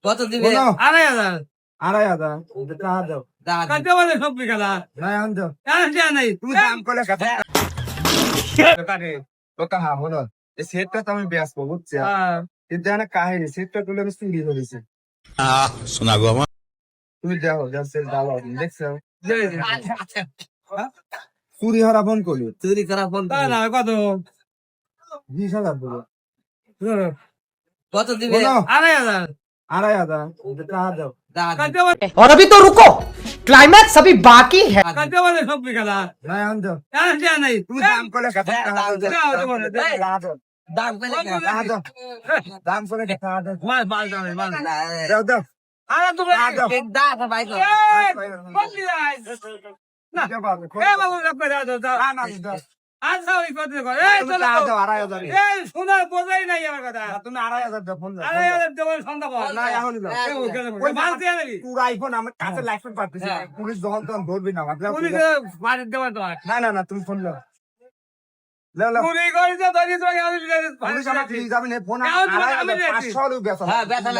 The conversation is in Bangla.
কত দিবে? 2,500 2,500 টাকা দাও। কাটতে বলে সবজি খেলা নাই আনতো নাই তুমি দাম করলে কথা দোকানে দোকান হলো এই সেটটা তো আমি বেচবো বুঝছি কিন্তু এখানে কাহিনী সেটটা তুলে আমি চুরি করেছি শোনা গো আমার তুমি দেখো সেট ভালো দেখছো চুরি হরা ফোন করলি চুরি করা ফোন তা না কত 20,000 দেবো কত দিবে? 2,500 2,500 টাকা দাও। কাটতে বলে और अभी तो रुको क्लाइमैक्स अभी बाकी है কাটতে বলে সবজি খেলা নাই আনতো নাই তুমি দাম করলে কথা দাম পেলে দাম করে টাকা দাও মাল মাল দামে মাল দাও দাও আরে তুমি দাম ভাই কর। বললি না এ বাবু রাখবে দাও দাও আচ্ছা ওই কত কর এই চলো এই শোনা বোঝাই নাই আমার কথা তুমি 2,500 দাও ফোন দাও 2,500 দেবো সন্ধ্যা পর না এখন দাও ওই মাল দিয়ে নাকি পুরো আইফোন আমার কাছে লাইসেন্স পাচ্ছি পুলিশ যখন তখন ধরবি না ভাবলাম পুলিশ মারি দেওয়া তো না তুমি ফোন দাও লাও পুলিশ করেছে ধরি তো আমি পুলিশ আমার ঠিক যাবে না ফোন এখন তোমাকে আমি দিয়েছি। 500 লোক গেছে হ্যাঁ বেচা